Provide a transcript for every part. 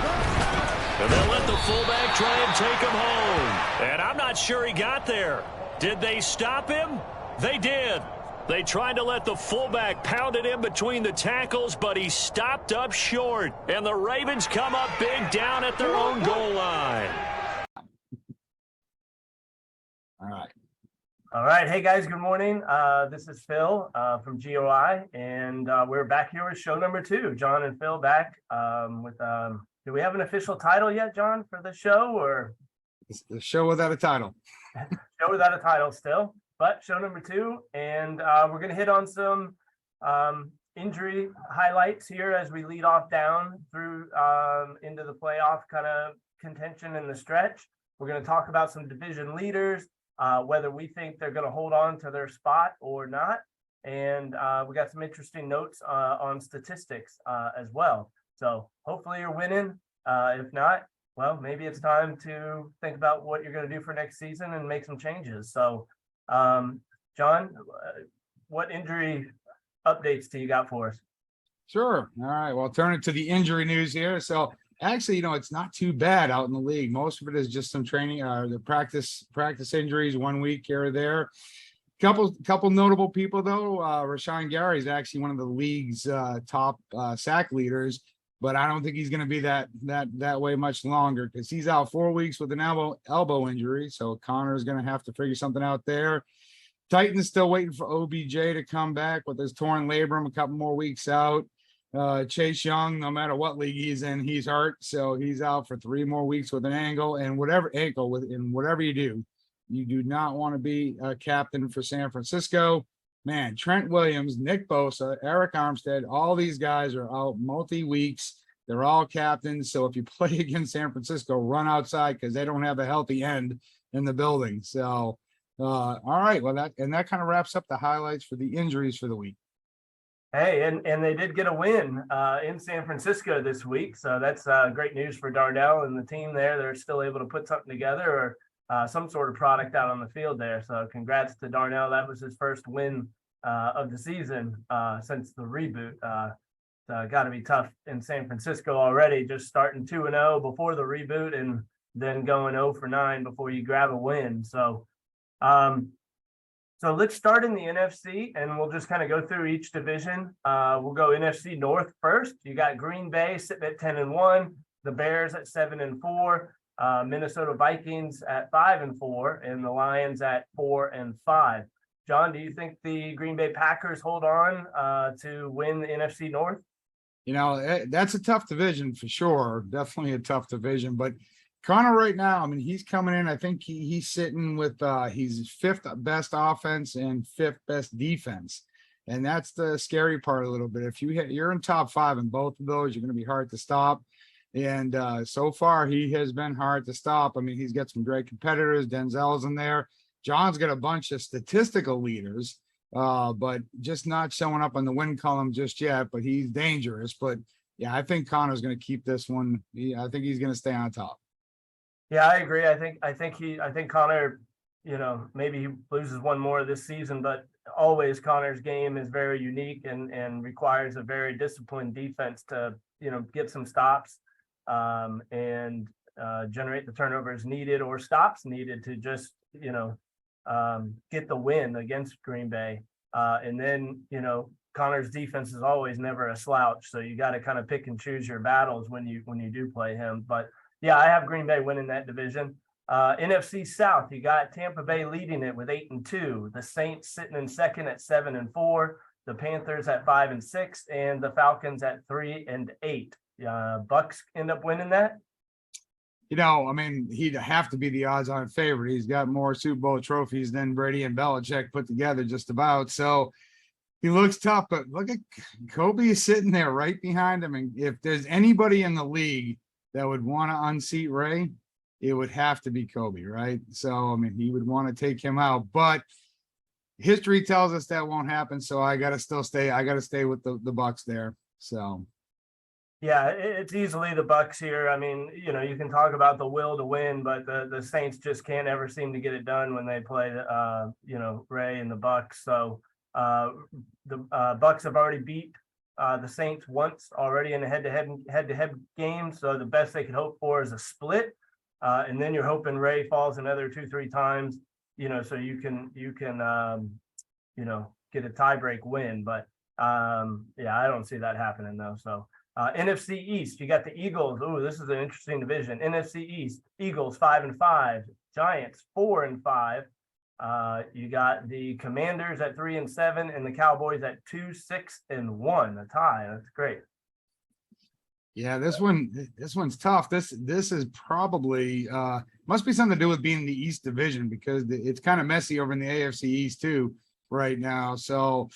And they'll let the fullback try and take him home. And I'm not sure he got there. Did they stop him? They did. They tried to let the fullback pound it in between the tackles, but he stopped up short. And the Ravens come up big down at their own goal line. All right. Hey, guys. Good morning. This is Phil from GOI, and we're back here with show number 2. John and Phil back with do we have an official title yet, John, for the show, or it's the show without a title? Show without a title still, but show number 2, and we're going to hit on some injury highlights here as we lead off down through into the playoff kind of contention in the stretch. We're going to talk about some division leaders, whether we think they're going to hold on to their spot or not, and we got some interesting notes on statistics as well. So hopefully you're winning. If not, well, maybe it's time to think about what you're going to do for next season and make some changes. So, John, what injury updates do you got for us? Sure. All right. Well, turn it to the injury news here. So actually, it's not too bad out in the league. Most of it is just some training, the practice injuries 1 week here or there. Couple notable people though. Rashawn Gary is actually one of the league's top sack leaders. But I don't think he's going to be that way much longer because he's out 4 weeks with an elbow injury. So Connor's going to have to figure something out there. Titans still waiting for OBJ to come back with his torn labrum, a couple more weeks out. Chase Young, no matter what league he's in, he's hurt. So he's out for 3 more weeks with an ankle. And whatever you do, you do not want to be a captain for San Francisco. Man, Trent Williams, Nick Bosa, Eric Armstead, all these guys are out multi-weeks. They're all captains. So if you play against San Francisco, run outside because they don't have a healthy end in the building. So, all right. Well, that kind of wraps up the highlights for the injuries for the week. Hey, and they did get a win in San Francisco this week. So that's great news for Darnell and the team there. They're still able to put something together or some sort of product out on the field there. So congrats to Darnell. That was his first win of the season since the reboot. Got to be tough in San Francisco already, just starting 2-0 before the reboot and then going 0 for 9 before you grab a win. So let's start in the NFC, and we'll just kind of go through each division. We'll go NFC North first. You got Green Bay sitting at 10-1, the Bears at 7-4. Minnesota Vikings at 5-4, and the Lions at 4-5. John, do you think the Green Bay Packers hold on to win the NFC North? That's a tough division for sure. Definitely a tough division. But Connor right now, I mean, he's coming in. I think he's sitting with he's 5th best offense and 5th best defense. And that's the scary part a little bit. If you're in top 5 in both of those, you're going to be hard to stop. And so far, he has been hard to stop. I mean, he's got some great competitors. Denzel's in there. John's got a bunch of statistical leaders, but just not showing up on the win column just yet. But he's dangerous. But yeah, I think Connor's going to keep this one. I think he's going to stay on top. Yeah, I agree. I think Connor, maybe he loses one more this season, but always Connor's game is very unique and requires a very disciplined defense to, get some stops. And generate the turnovers needed or stops needed to just, get the win against Green Bay. And then, Connor's defense is always never a slouch. So you got to kind of pick and choose your battles when you do play him. But yeah, I have Green Bay winning that division. NFC South, you got Tampa Bay leading it with 8-2, the Saints sitting in second at 7-4, the Panthers at 5-6, and the Falcons at 3-8. Bucks end up winning that? I mean, he'd have to be the odds-on favorite. He's got more Super Bowl trophies than Brady and Belichick put together, just about. So he looks tough, but look at Kobe is sitting there right behind him. And if there's anybody in the league that would want to unseat Ray, it would have to be Kobe, right? So, I mean, he would want to take him out, but history tells us that won't happen. So I got to stay with the Bucks there. So. Yeah, it's easily the Bucks here. I mean, you can talk about the will to win, but the Saints just can't ever seem to get it done when they play, Ray and the Bucks. So the Bucks have already beat the Saints once already in a head-to-head game. So the best they could hope for is a split. And then you're hoping Ray falls another 2-3 times, so you can get a tiebreak win. But yeah, I don't see that happening though. So NFC East, you got the Eagles. Oh, this is an interesting division. NFC East, Eagles 5-5, Giants 4-5. You got the Commanders at 3-7, and the Cowboys at 2-6-1. A tie. That's great. Yeah, this one's tough. This is probably must be something to do with being the East Division, because it's kind of messy over in the AFC East too right now. So,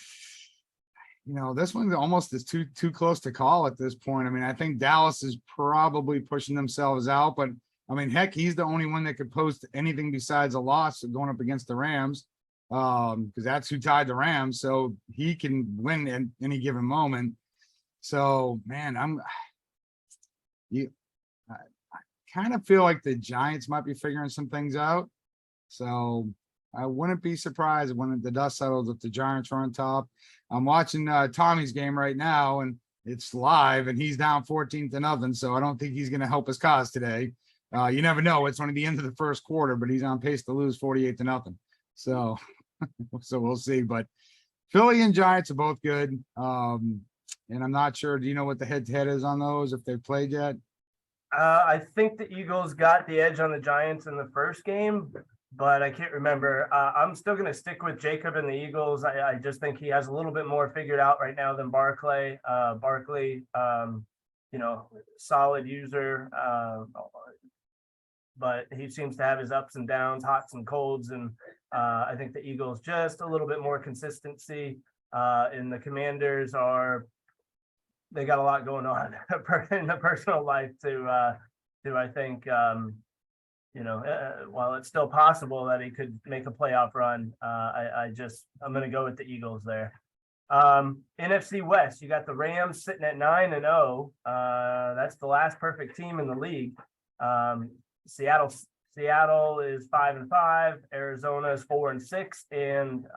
this one almost is too close to call at this point. I mean, I think Dallas is probably pushing themselves out, but I mean, heck, he's the only one that could post anything besides a loss going up against the Rams, because that's who tied the Rams. So he can win at any given moment. So, man, I kind of feel like the Giants might be figuring some things out. So I wouldn't be surprised when the dust settles if the Giants are on top. I'm watching Tommy's game right now, and it's live, and he's down 14-0. So I don't think he's going to help his cause today. You never know. It's only the end of the first quarter, but he's on pace to lose 48-0. So, so we'll see. But Philly and Giants are both good. And I'm not sure. Do you know what the head-to-head is on those, if they've played yet? I think the Eagles got the edge on the Giants in the first game, but I can't remember. I'm still going to stick with Jacob and the Eagles. I just think he has a little bit more figured out right now than Barkley. Barkley, solid user, but he seems to have his ups and downs, hots and colds. And I think the Eagles just a little bit more consistency. And the Commanders they got a lot going on in the personal life to I think, while it's still possible that he could make a playoff run, I'm going to go with the Eagles there. NFC West, you got the Rams sitting at 9-0. That's the last perfect team in the league. Seattle is 5-5. Arizona is 4-6, and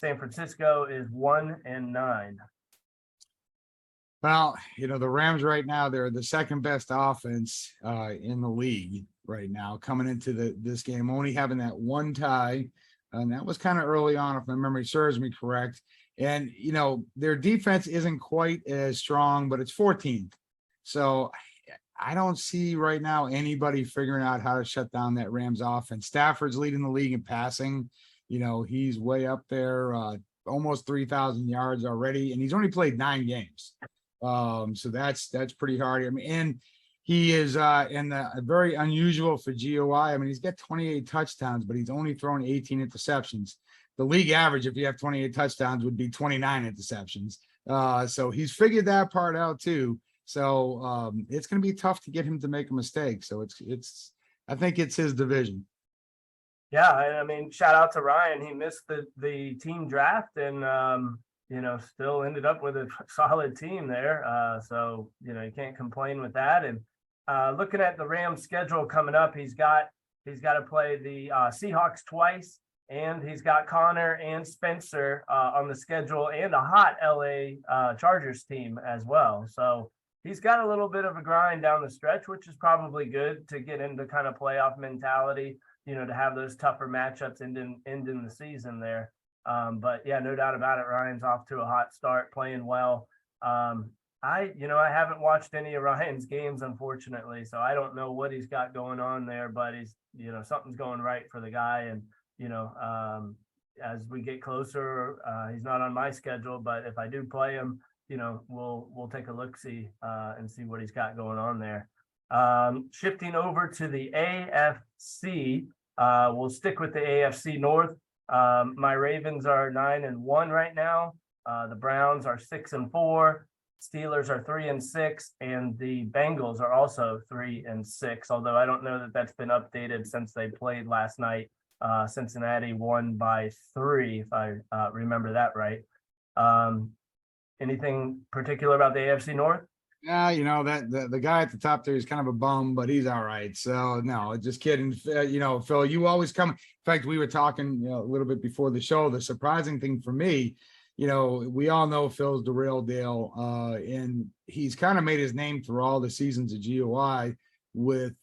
San Francisco is 1-9. Well, the Rams right now, they're the second best offense in the league right now, coming into this game, only having that one tie. And that was kind of early on, if my memory serves me correct. And, their defense isn't quite as strong, but it's 14th. So I don't see right now anybody figuring out how to shut down that Rams offense. Stafford's leading the league in passing. He's way up there, almost 3,000 yards already, and he's only played 9 games. So that's pretty hard. I mean, and he is very unusual for GOI. I mean, he's got 28 touchdowns, but he's only thrown 18 interceptions. The league average, if you have 28 touchdowns, would be 29 interceptions. So he's figured that part out too. So it's going to be tough to get him to make a mistake. So I think it's his division. Yeah, I mean, shout out to Ryan. He missed the team draft and still ended up with a solid team there. So you can't complain with that. And looking at the Rams schedule coming up, he's got to play the Seahawks twice, and he's got Connor and Spencer on the schedule, and a hot LA Chargers team as well. So he's got a little bit of a grind down the stretch, which is probably good to get into kind of playoff mentality, to have those tougher matchups ending the season there. But yeah, no doubt about it. Ryan's off to a hot start, playing well. I haven't watched any of Ryan's games, unfortunately, so I don't know what he's got going on there, but he's, something's going right for the guy. And, as we get closer, he's not on my schedule, but if I do play him, we'll take a look-see and see what he's got going on there. Shifting over to the AFC, we'll stick with the AFC North. My Ravens are 9-1 right now. The Browns are 6-4. Steelers are 3-6, and the Bengals are also 3-6. Although I don't know that that's been updated since they played last night. Cincinnati won by 3, if I remember that right. Anything particular about the AFC North? Yeah, that the guy at the top there is kind of a bum, but he's all right. So no, just kidding. Phil, you always come. In fact, we were talking a little bit before the show. The surprising thing for me we all know Phil's the real deal, and he's kind of made his name through all the seasons of GOI with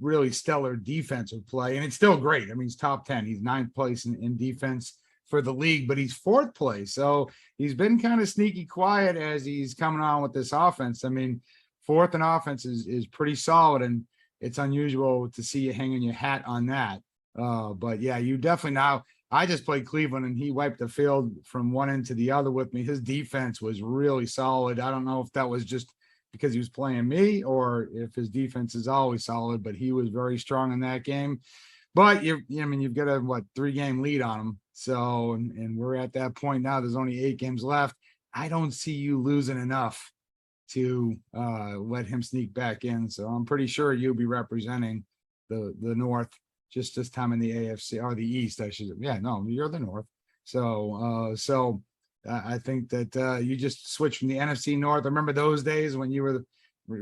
really stellar defensive play, and it's still great. I mean, he's top 10. He's 9th place in defense for the league, but he's 4th place. So he's been kind of sneaky quiet as he's coming on with this offense. I mean, 4th in offense is pretty solid, and it's unusual to see you hanging your hat on that. But yeah, you definitely now. I just played Cleveland and he wiped the field from one end to the other with me. His defense was really solid. I don't know if that was just because he was playing me or if his defense is always solid, but he was very strong in that game. But you've got a 3-game lead on him. So, and we're at that point now. There's only 8 games left. I don't see you losing enough to let him sneak back in. So I'm pretty sure you'll be representing the North just this time in the AFC or the East, I should. Yeah, no, you're the North. So I think that you just switched from the NFC North. I remember those days when you were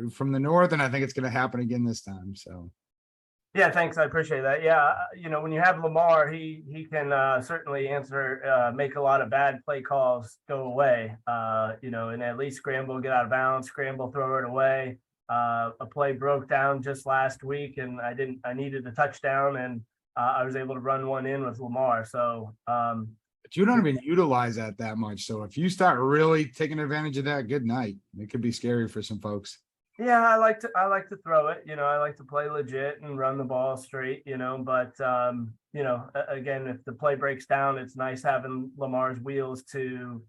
from the North, and I think it's going to happen again this time. So. Yeah, thanks. I appreciate that. Yeah, when you have Lamar, he can certainly make a lot of bad play calls go away. And at least scramble, get out of bounds, scramble, throw it away. A play broke down just last week, and I needed a touchdown, and I was able to run one in with Lamar. So, but you don't even utilize that much. So if you start really taking advantage of that, good night. It could be scary for some folks. Yeah, I like to throw it. I like to play legit and run the ball straight. But again, if the play breaks down, it's nice having Lamar's wheels to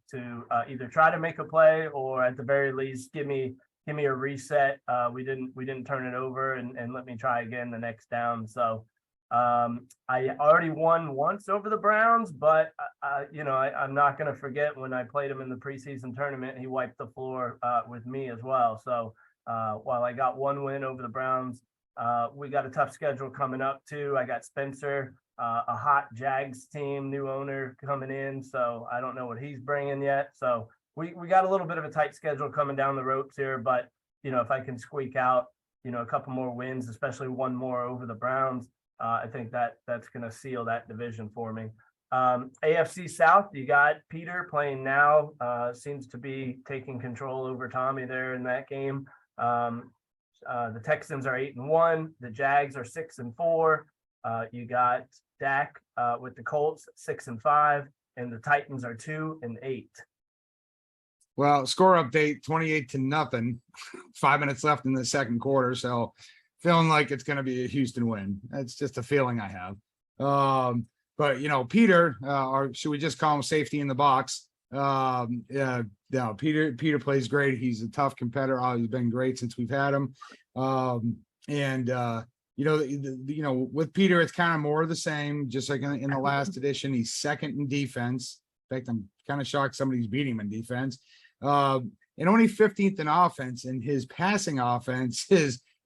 either try to make a play or at the very least give me a reset. We didn't turn it over and let me try again the next down. So I already won once over the Browns, but I'm not going to forget when I played him in the preseason tournament. He wiped the floor with me as well. So while I got one win over the Browns, we got a tough schedule coming up too. I got Spencer, a hot Jags team, new owner coming in. So I don't know what he's bringing yet. So we got a little bit of a tight schedule coming down the ropes here, but if I can squeak out, a couple more wins, especially one more over the Browns, I think that's going to seal that division for me. AFC South, you got Peter playing now, seems to be taking control over Tommy there in that game. The Texans are 8-1. The Jags are 6-4. You got Dak with the Colts 6-5, and the Titans are 2-8. Well, score update 28-0. 5 minutes left in the second quarter. So feeling like it's going to be a Houston win. That's just a feeling I have. But Peter, or should we just call him safety in the box? Peter plays great. He's a tough competitor. He's been great since we've had him. With Peter, it's kind of more of the same, just like in the last edition. He's 2nd in defense. In fact, I'm kind of shocked somebody's beating him in defense. And only 15th in offense, and his passing offense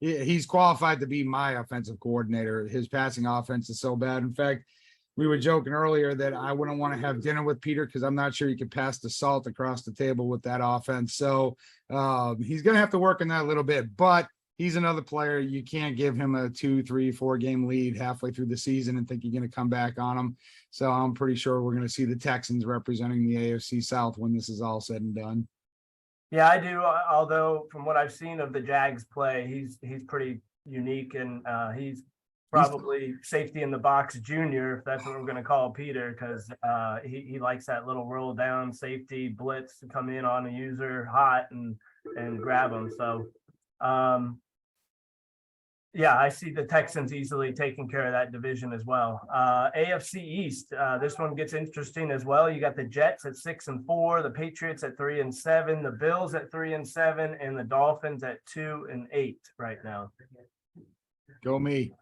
he's qualified to be my offensive coordinator. His passing offense is so bad. In fact, we were joking earlier that I wouldn't want to have dinner with Peter because I'm not sure he could pass the salt across the table with that offense. So he's going to have to work on that a little bit, but he's another player. You can't give him a 2, 3, 4 game lead halfway through the season and think you're going to come back on him. So I'm pretty sure we're going to see the Texans representing the AFC South when this is all said and done. Yeah, I do. Although from what I've seen of the Jags play, he's pretty unique, and he's probably safety in the box junior, if that's what we're going to call Peter, because he likes that little roll down safety blitz to come in on a user hot and grab him. So I see the Texans easily taking care of that division as well. AFC East, this one gets interesting as well. You got the Jets at 6-4, the Patriots at 3-7, the Bills at 3-7, and the Dolphins at 2-8 right now. Go me.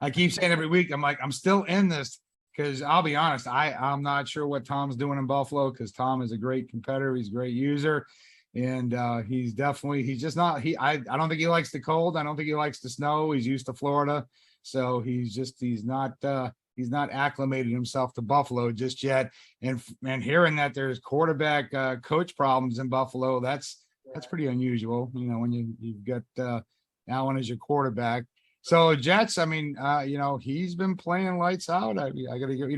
I keep saying every week, I'm like, I'm still in this because I'll be honest, I'm not sure what Tom's doing in Buffalo because Tom is a great competitor. He's a great user. And he's just not, I don't think he likes the cold. I don't think he likes the snow. He's used to Florida. So he's not acclimated himself to Buffalo just yet. And hearing that there's quarterback coach problems in Buffalo, that's pretty unusual. When you've got Allen as your quarterback. So Jets, I mean, he's been playing lights out. I gotta give,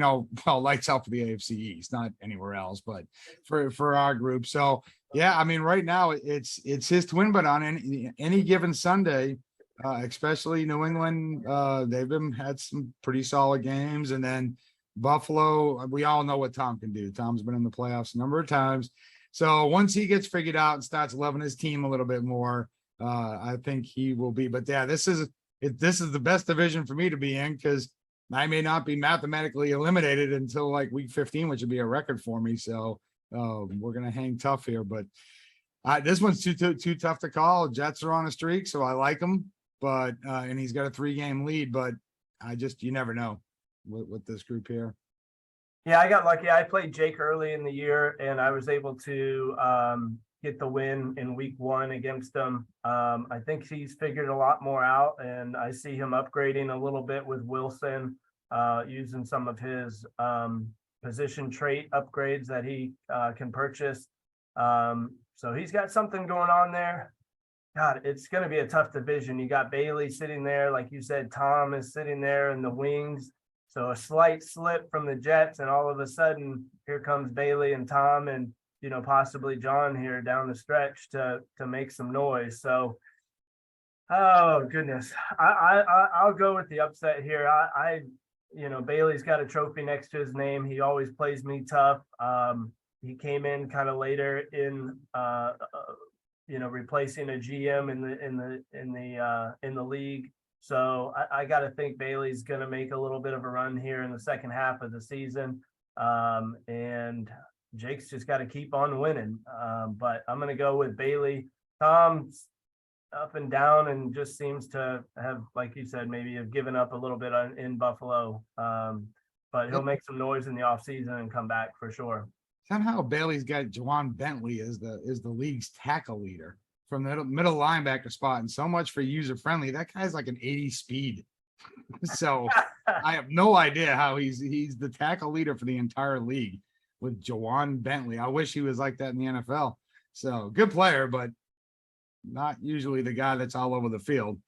well, lights out for the AFC East, not anywhere else, but for our group. So yeah, I mean, right now it's his to win, but on any given Sunday, especially New England, they've had some pretty solid games, and then Buffalo, we all know what Tom can do. Tom's been in the playoffs a number of times. So once he gets figured out and starts loving his team a little bit more, I think he will be. But yeah, this is the best division for me to be in, because I may not be mathematically eliminated until like week 15, which would be a record for me. So we're gonna hang tough here. But this one's too tough to call. Jets are on a streak, so I like him. But and he's got a 3-game lead. But you never know with this group here. Yeah, I got lucky. I played Jake early in the year, and I was able to get the win in week 1 against him. I think he's figured a lot more out, and I see him upgrading a little bit with Wilson, using some of his position trait upgrades that he can purchase. So he's got something going on there. God, it's going to be a tough division. You got Bailey sitting there, like you said. Tom is sitting there in the wings. So a slight slip from the Jets, and all of a sudden, here comes Bailey and Tom, and possibly John here down the stretch to make some noise. So, oh goodness, I'll go with the upset here. Bailey's got a trophy next to his name. He always plays me tough. He came in kind of later in replacing a GM in the league. So I got to think Bailey's going to make a little bit of a run here in the second half of the season. And Jake's just got to keep on winning. But I'm going to go with Bailey. Tom's up and down and just seems to have, like you said, maybe have given up a little bit in Buffalo. But he'll make some noise in the offseason and come back for sure. Somehow Bailey's got Jawan Bentley as the league's tackle leader from the middle linebacker spot, and so much for user friendly. That guy's like an 80 speed. So I have no idea how he's the tackle leader for the entire league with Jawan Bentley. I wish he was like that in the NFL. So good player, but not usually the guy that's all over the field.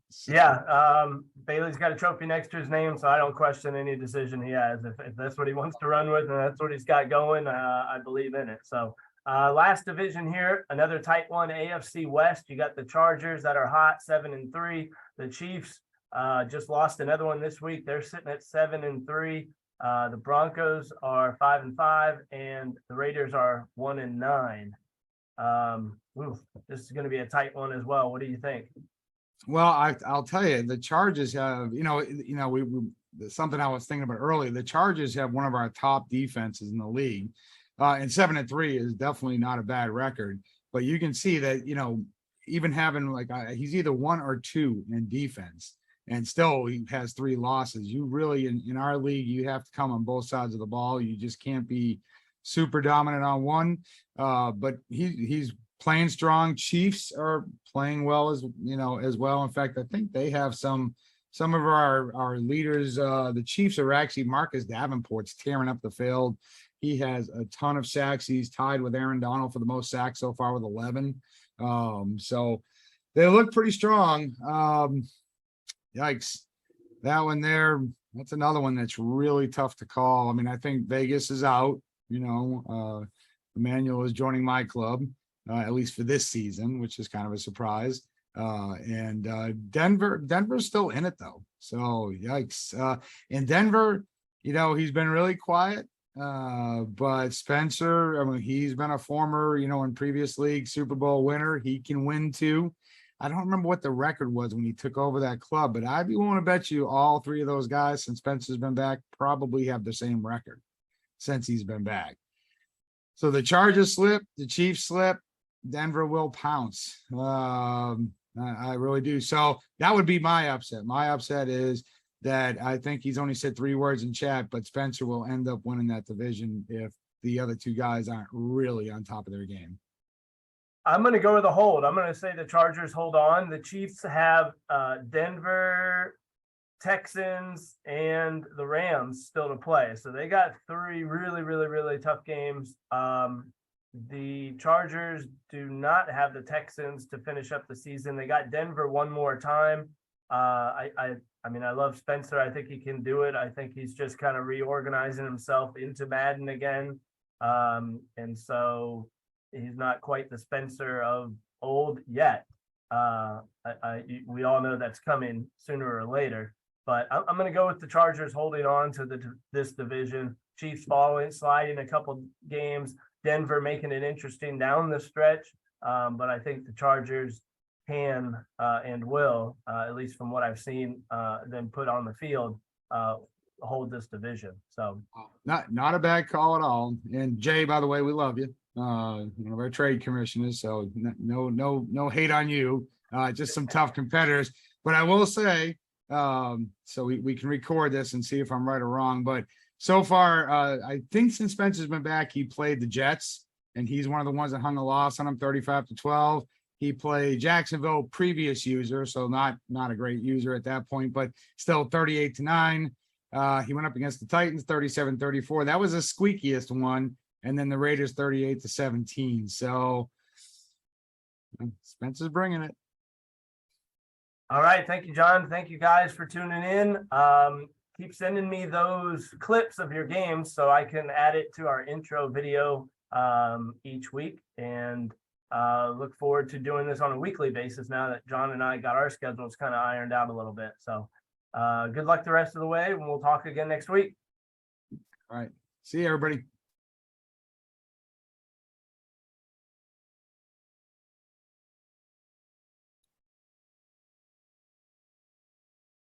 So. Yeah, Bailey's got a trophy next to his name, so I don't question any decision he has. If that's what he wants to run with and that's what he's got going, I believe in it. So last division here, another tight one, AFC West. You got the Chargers that are hot, 7-3. The Chiefs just lost another one this week. They're sitting at 7-3. The Broncos are 5-5, and the Raiders are 1-9. This is going to be a tight one as well. What do you think? Well, I'll tell you, the Chargers have, we something I was thinking about earlier. The Chargers have one of our top defenses in the league, and 7-3 is definitely not a bad record. But you can see that, even having he's either 1 or 2 in defense, and still he has 3 losses. You really in our league, you have to come on both sides of the ball. You just can't be super dominant on one. But he's playing strong. Chiefs are playing well as well. In fact, I think they have some of our leaders. The Chiefs are actually Marcus Davenport's tearing up the field. He has a ton of sacks. He's tied with Aaron Donald for the most sacks so far with 11. So they look pretty strong. Yikes. That one there, that's another one that's really tough to call. I mean, I think Vegas is out. Emmanuel is joining my club. At least for this season, which is kind of a surprise. And Denver's still in it though. So yikes. In Denver, he's been really quiet. But Spencer, I mean, he's been a former, in previous league Super Bowl winner. He can win too. I don't remember what the record was when he took over that club, but I'd be willing to bet you all 3 of those guys, since Spencer's been back, probably have the same record since he's been back. So the Chargers slip, the Chiefs slip, Denver will pounce. I really do. So that would be my upset. My upset is that I think he's only said 3 words in chat, but Spencer will end up winning that division if the other 2 guys aren't really on top of their game. I'm going to go with a hold. I'm going to say the Chargers hold on. The Chiefs have Denver, Texans, and the Rams still to play. So they got 3 really, really, really tough games. The Chargers do not have the Texans to finish up the season. They got Denver one more time. I mean, I love Spencer. I think he can do it. I think he's just kind of reorganizing himself into Madden again. And so he's not quite the Spencer of old yet. We all know that's coming sooner or later. But I'm going to go with the Chargers holding on to this division. Chiefs following, sliding a couple games. Denver making it interesting down the stretch. But I think the Chargers can and will, at least from what I've seen them put on the field, hold this division. So not a bad call at all. And Jay, by the way, we love you. One of our trade commissioners. So no hate on you. Just some tough competitors. But I will say, so we can record this and see if I'm right or wrong. But so far, I think since Spencer's been back, he played the Jets, and he's one of the ones that hung a loss on him, 35-12. He played Jacksonville, previous user, so not a great user at that point, but still 38-9. He went up against the Titans, 37-34. That was the squeakiest one. And then the Raiders, 38-17. So Spencer's bringing it. all right. Thank you, John. Thank you guys for tuning in. Keep sending me those clips of your games so I can add it to our intro video each week. And look forward to doing this on a weekly basis now that John and I got our schedules kind of ironed out a little bit. So good luck the rest of the way, and we'll talk again next week. All right. See you, everybody.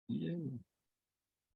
Yeah.